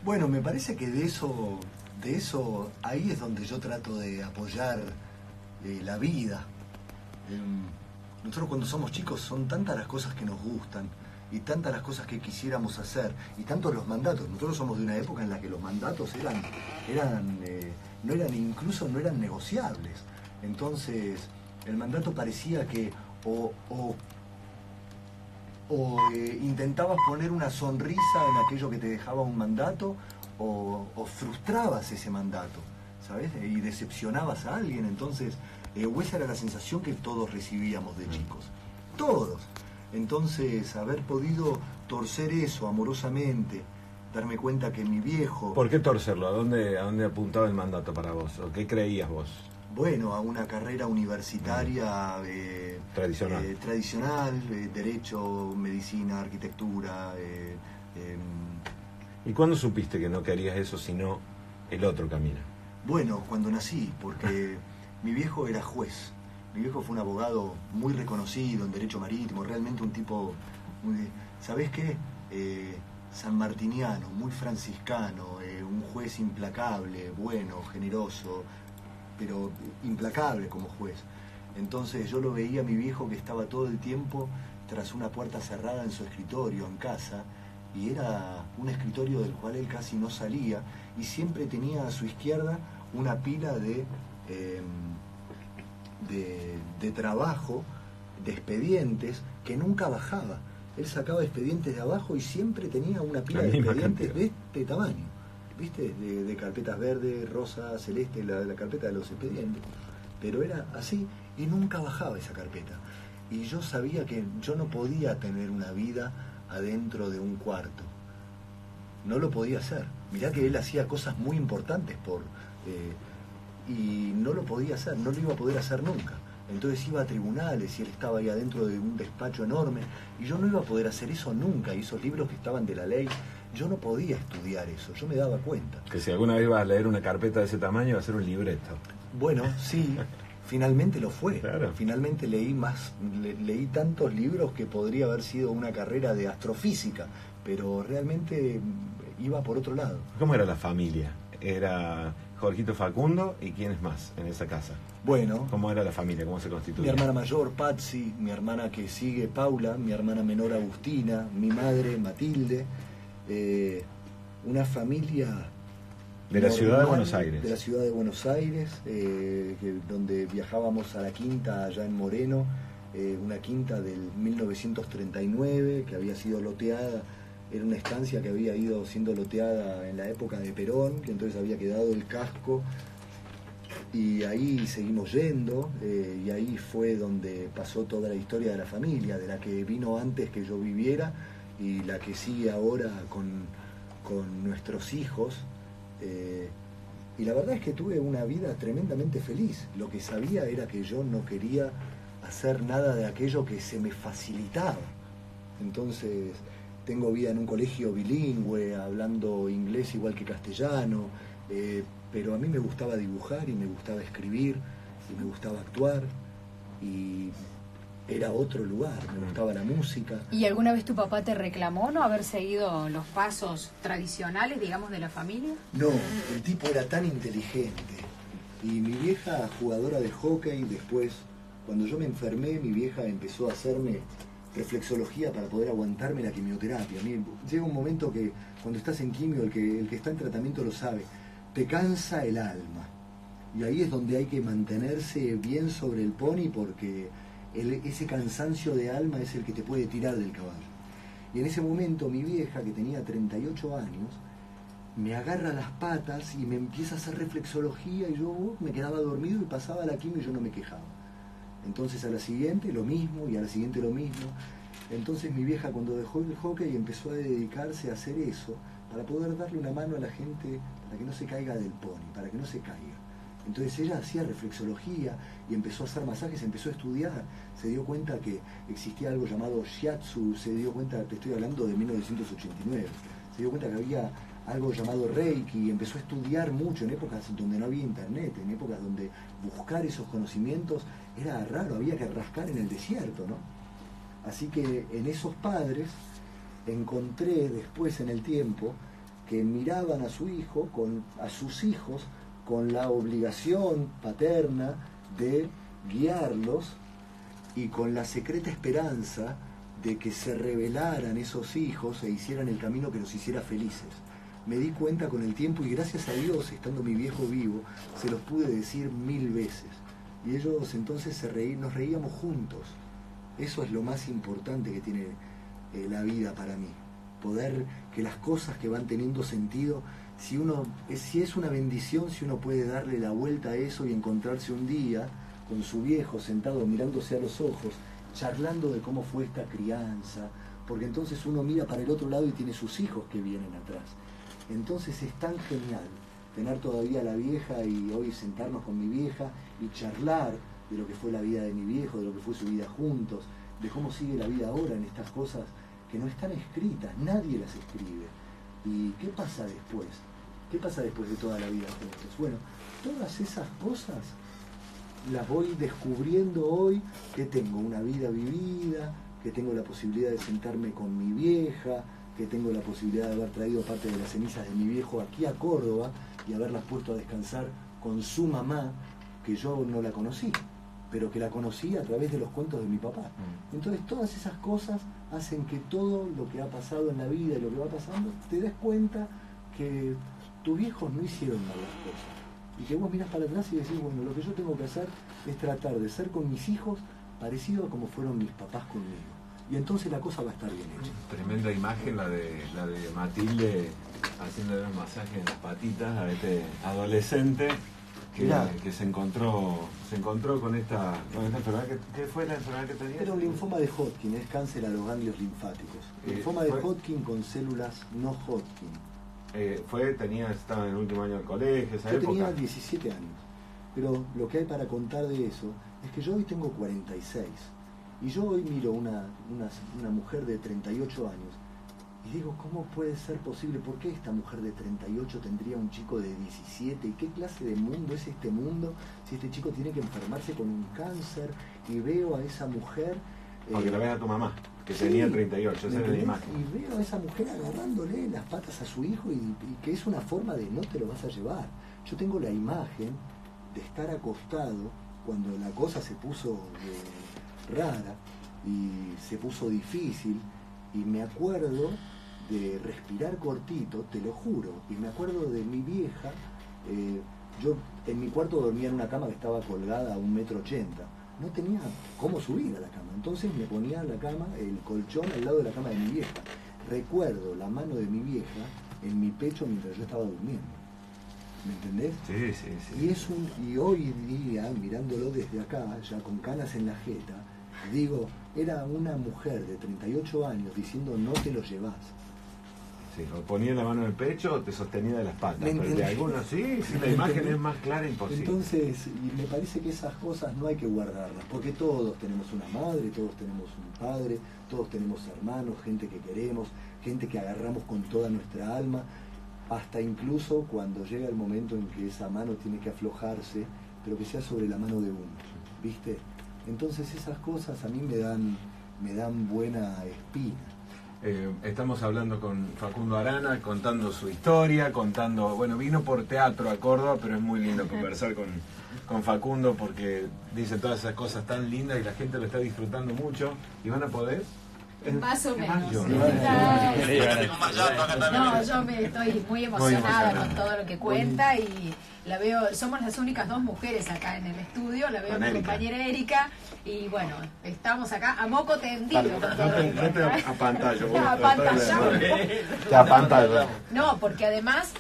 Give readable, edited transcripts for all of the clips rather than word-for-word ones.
Bueno, me parece que de eso, ahí es donde yo trato de apoyar la vida. Nosotros cuando somos chicos son tantas las cosas que nos gustan y tantas las cosas que quisiéramos hacer y tantos los mandatos. Nosotros somos de una época en la que los mandatos incluso no eran negociables. Entonces el mandato parecía que intentabas poner una sonrisa en aquello que te dejaba un mandato o frustrabas ese mandato, ¿sabes? Y decepcionabas a alguien. Entonces o esa era la sensación que todos recibíamos de chicos, todos. Entonces haber podido torcer eso amorosamente, darme cuenta que mi viejo... ¿Por qué torcerlo? ¿A dónde apuntaba el mandato para vos? ¿O qué creías vos? Bueno, a una carrera universitaria tradicional, derecho, medicina, arquitectura. ¿Y cuándo supiste que no querías eso sino el otro camino? Bueno, cuando nací, porque mi viejo era juez. Mi viejo fue un abogado muy reconocido en derecho marítimo, realmente un tipo muy... ¿Sabés qué? Sanmartiniano, muy franciscano, un juez implacable, bueno, generoso, pero implacable como juez. Entonces yo lo veía a mi viejo que estaba todo el tiempo tras una puerta cerrada en su escritorio, en casa, y era un escritorio del cual él casi no salía, y siempre tenía a su izquierda una pila de trabajo, de expedientes, que nunca bajaba. Él sacaba expedientes de abajo y siempre tenía una pila de expedientes de este tamaño, ¿viste? De carpetas verde, rosa, celeste, la carpeta de los expedientes. Pero era así y nunca bajaba esa carpeta. Y yo sabía que yo no podía tener una vida adentro de un cuarto. No lo podía hacer. Mirá que él hacía cosas muy importantes y no lo podía hacer, no lo iba a poder hacer nunca. Entonces iba a tribunales y él estaba ahí adentro de un despacho enorme y yo no iba a poder hacer eso nunca. Y esos libros que estaban de la ley, yo no podía estudiar eso, yo me daba cuenta. Que si alguna vez ibas a leer una carpeta de ese tamaño, iba a ser un libreto. Bueno, sí, finalmente lo fue. Claro. Finalmente leí tantos libros que podría haber sido una carrera de astrofísica, pero realmente iba por otro lado. ¿Cómo era la familia? Era Jorgito, Facundo y ¿quiénes más en esa casa? Bueno. ¿Cómo era la familia? ¿Cómo se constituía? Mi hermana mayor, Patsy, mi hermana que sigue, Paula, mi hermana menor, Agustina, mi madre, Matilde. Una familia... De la ciudad de Buenos Aires. De la ciudad de Buenos Aires, donde viajábamos a la quinta allá en Moreno, una quinta del 1939 que había sido loteada. Era una estancia que había ido siendo loteada en la época de Perón, que entonces había quedado el casco, y ahí seguimos yendo, y ahí fue donde pasó toda la historia de la familia, de la que vino antes que yo viviera y la que sigue ahora con nuestros hijos. Y la verdad es que tuve una vida tremendamente feliz. Lo que sabía era que yo no quería hacer nada de aquello que se me facilitaba. Entonces tengo vida en un colegio bilingüe, hablando inglés igual que castellano, pero a mí me gustaba dibujar y me gustaba escribir y me gustaba actuar y era otro lugar, me gustaba la música. ¿Y alguna vez tu papá te reclamó no haber seguido los pasos tradicionales, digamos, de la familia? No, el tipo era tan inteligente. Y mi vieja, jugadora de hockey, después, cuando yo me enfermé, mi vieja empezó a hacerme reflexología para poder aguantarme la quimioterapia. A mí llega un momento que cuando estás en quimio, el que está en tratamiento lo sabe, te cansa el alma. Y ahí es donde hay que mantenerse bien sobre el pony porque ese cansancio de alma es el que te puede tirar del caballo. Y en ese momento mi vieja, que tenía 38 años, me agarra las patas y me empieza a hacer reflexología y yo me quedaba dormido y pasaba la quimio y yo no me quejaba. Entonces a la siguiente lo mismo y a la siguiente lo mismo. Entonces mi vieja, cuando dejó el hockey, empezó a dedicarse a hacer eso para poder darle una mano a la gente para que no se caiga del pony, para que no se caiga. Entonces ella hacía reflexología y empezó a hacer masajes, empezó a estudiar, se dio cuenta que existía algo llamado shiatsu, se dio cuenta, te estoy hablando de 1989, se dio cuenta que había algo llamado reiki y empezó a estudiar mucho en épocas donde no había internet, en épocas donde buscar esos conocimientos era raro, había que rascar en el desierto, ¿no? Así que en esos padres encontré después en el tiempo que miraban a su hijo, a sus hijos, con la obligación paterna de guiarlos y con la secreta esperanza de que se rebelaran esos hijos e hicieran el camino que los hiciera felices. Me di cuenta con el tiempo y gracias a Dios, estando mi viejo vivo, se los pude decir 1000 veces. Y ellos entonces nos reíamos juntos. Eso es lo más importante que tiene la vida para mí. Poder que las cosas que van teniendo sentido, si es una bendición, si uno puede darle la vuelta a eso y encontrarse un día con su viejo sentado mirándose a los ojos, charlando de cómo fue esta crianza, porque entonces uno mira para el otro lado y tiene sus hijos que vienen atrás. Entonces es tan genial tener todavía a la vieja y hoy sentarnos con mi vieja y charlar de lo que fue la vida de mi viejo, de lo que fue su vida juntos, de cómo sigue la vida ahora en estas cosas que no están escritas, nadie las escribe. ¿Y qué pasa después? ¿Qué pasa después de toda la vida juntos? Bueno, todas esas cosas las voy descubriendo hoy, que tengo una vida vivida, que tengo la posibilidad de sentarme con mi vieja, que tengo la posibilidad de haber traído parte de las cenizas de mi viejo aquí a Córdoba y haberlas puesto a descansar con su mamá, que yo no la conocí, pero que la conocí a través de los cuentos de mi papá. Entonces todas esas cosas hacen que todo lo que ha pasado en la vida y lo que va pasando, te des cuenta que tus viejos no hicieron malas cosas. Y que vos mirás para atrás y decís, bueno, lo que yo tengo que hacer es tratar de ser con mis hijos parecido a como fueron mis papás conmigo. Y entonces la cosa va a estar bien hecha. Tremenda imagen la de Matilde haciéndole un masaje en las patitas a este adolescente que se encontró con esta enfermedad. ¿Qué fue la enfermedad que tenía? Era un linfoma de Hodgkin, es cáncer a los ganglios linfáticos. Linfoma de Hodgkin con células no Hodgkin. Estaba en el último año del colegio, esa época. Yo tenía 17 años, pero lo que hay para contar de eso es que yo hoy tengo 46 y yo hoy miro una mujer de 38 años y digo, ¿cómo puede ser posible? ¿Por qué esta mujer de 38 tendría un chico de 17? ¿Y qué clase de mundo es este mundo si este chico tiene que enfermarse con un cáncer? Y veo a esa mujer... Porque la ves a tu mamá, que tenía 38, esa era la imagen. Y veo a esa mujer agarrándole las patas a su hijo y que es una forma de no te lo vas a llevar. Yo tengo la imagen de estar acostado cuando la cosa se puso rara y se puso difícil y me acuerdo de respirar cortito, te lo juro, y me acuerdo de mi vieja. Yo en mi cuarto dormía en una cama que estaba colgada a 1,80 m. No tenía cómo subir a la cama, entonces me ponía la cama, el colchón al lado de la cama de mi vieja. Recuerdo la mano de mi vieja en mi pecho mientras yo estaba durmiendo. ¿Me entendés? Sí. Y hoy día, mirándolo desde acá, ya con canas en la jeta, digo, era una mujer de 38 años diciendo no te lo llevas. Sí, o ponía la mano en el pecho o te sostenía de las patas. Pero de algunos sí, la imagen es más clara imposible. Entonces, y me parece que esas cosas no hay que guardarlas, porque todos tenemos una madre, todos tenemos un padre, todos tenemos hermanos, gente que queremos, gente que agarramos con toda nuestra alma, hasta incluso cuando llega el momento en que esa mano tiene que aflojarse, pero que sea sobre la mano de uno, ¿viste? Entonces esas cosas a mí me dan buena espina. Estamos hablando con Facundo Arana, contando su historia, vino por teatro a Córdoba, pero es muy lindo conversar con Facundo porque dice todas esas cosas tan lindas y la gente lo está disfrutando mucho. ¿Y van a poder? Más o menos. Yo me estoy muy emocionada con todo lo que cuenta y la veo, somos las únicas dos mujeres acá en el estudio, la veo mi compañera Erika y bueno, estamos acá a moco tendido. No te apantallo. Te apantallo. No, porque además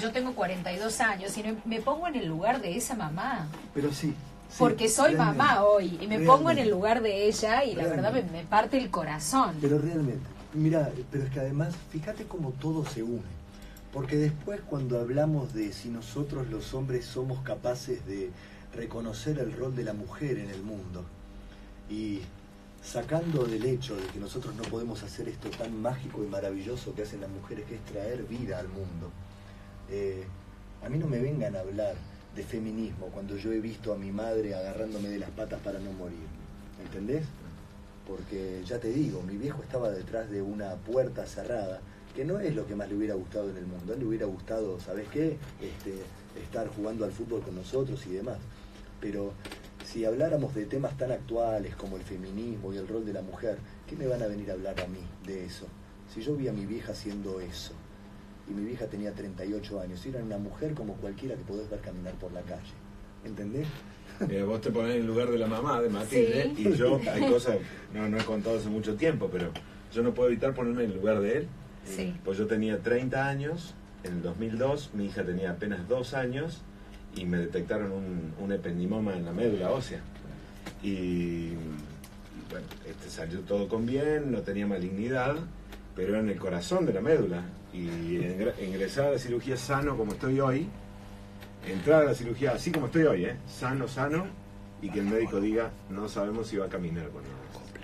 yo tengo 42 años y me pongo en el lugar de esa mamá. Pero sí. Porque soy mamá hoy y me pongo en el lugar de ella y la verdad me parte el corazón. Pero realmente, mira, pero es que además, fíjate cómo todo se une. Porque después cuando hablamos de si nosotros los hombres somos capaces de reconocer el rol de la mujer en el mundo y sacando del hecho de que nosotros no podemos hacer esto tan mágico y maravilloso que hacen las mujeres, que es traer vida al mundo, a mí no me vengan a hablar de feminismo cuando yo he visto a mi madre agarrándome de las patas para no morir, ¿entendés? Porque ya te digo, mi viejo estaba detrás de una puerta cerrada que no es lo que más le hubiera gustado en el mundo. A él le hubiera gustado, ¿sabes qué? Estar jugando al fútbol con nosotros y demás. Pero si habláramos de temas tan actuales como el feminismo y el rol de la mujer, ¿qué me van a venir a hablar a mí de eso? Si yo vi a mi vieja haciendo eso, y mi vieja tenía 38 años, y era una mujer como cualquiera que podés ver caminar por la calle. ¿Entendés? Vos te ponés en el lugar de la mamá, de Matilde, sí. Y yo, hay cosas, no he contado hace mucho tiempo, pero yo no puedo evitar ponerme en el lugar de él. Sí. Pues yo tenía 30 años, en el 2002, mi hija tenía apenas 2 años, y me detectaron un ependimoma en la médula ósea. Y bueno, salió todo con bien, no tenía malignidad, pero era en el corazón de la médula. Y ingresar a la cirugía sano como estoy hoy, entrar a la cirugía así como estoy hoy, sano, y que el médico diga, no sabemos si va a caminar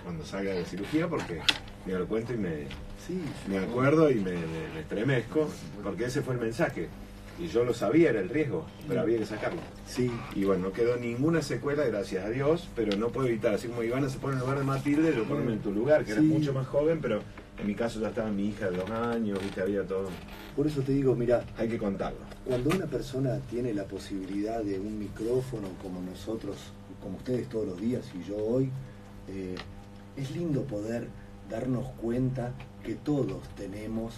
cuando salga de la cirugía, porque me lo cuento y me acuerdo y me estremezco, porque ese fue el mensaje. Y yo lo sabía, era el riesgo, pero había que sacarlo. Sí. Y bueno, no quedó ninguna secuela, gracias a Dios, pero no puedo evitar, así como Ivana se pone en el lugar de Matilde, yo ponerme en tu lugar, que eres mucho más joven, pero en mi caso ya estaba mi hija de 2 años, viste, había todo. Por eso te digo, mira, hay que contarlo. Cuando una persona tiene la posibilidad de un micrófono como nosotros, como ustedes todos los días y yo hoy, es lindo poder darnos cuenta que todos tenemos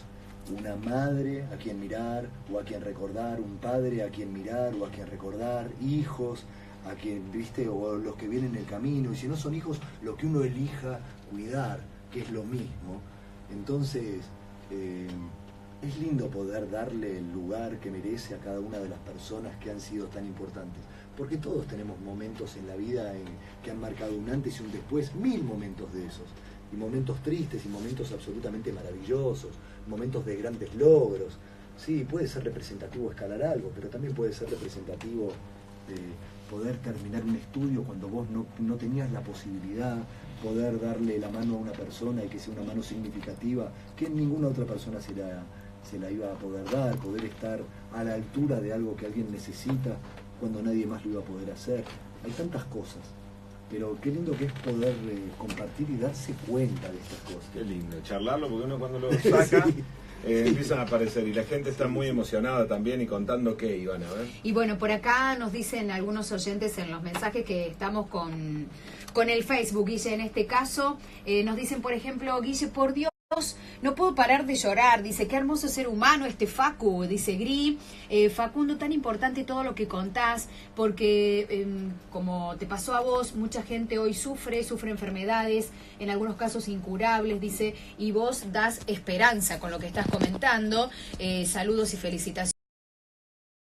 una madre a quien mirar o a quien recordar, un padre a quien mirar o a quien recordar, hijos a quien, viste, o los que vienen en el camino, y si no son hijos, lo que uno elija cuidar, que es lo mismo. Entonces, es lindo poder darle el lugar que merece a cada una de las personas que han sido tan importantes, porque todos tenemos momentos en la vida que han marcado un antes y un después, 1000 momentos de esos, y momentos tristes y momentos absolutamente maravillosos, momentos de grandes logros. Sí, puede ser representativo escalar algo, pero también puede ser representativo poder terminar un estudio cuando vos no tenías la posibilidad, poder darle la mano a una persona y que sea una mano significativa, que ninguna otra persona se la iba a poder dar, poder estar a la altura de algo que alguien necesita cuando nadie más lo iba a poder hacer. Hay tantas cosas, pero qué lindo que es poder compartir y darse cuenta de estas cosas. Qué lindo, charlarlo, porque uno cuando lo saca sí. Empiezan a aparecer y la gente está muy emocionada también y contando qué iban a ver. Y bueno, por acá nos dicen algunos oyentes en los mensajes que estamos con el Facebook, Guille, en este caso, nos dicen, por ejemplo, Guille, por Dios, no puedo parar de llorar, dice, qué hermoso ser humano este Facu, dice Gri, Facundo, tan importante todo lo que contás, porque como te pasó a vos, mucha gente hoy sufre enfermedades, en algunos casos incurables, dice, y vos das esperanza con lo que estás comentando, saludos y felicitaciones.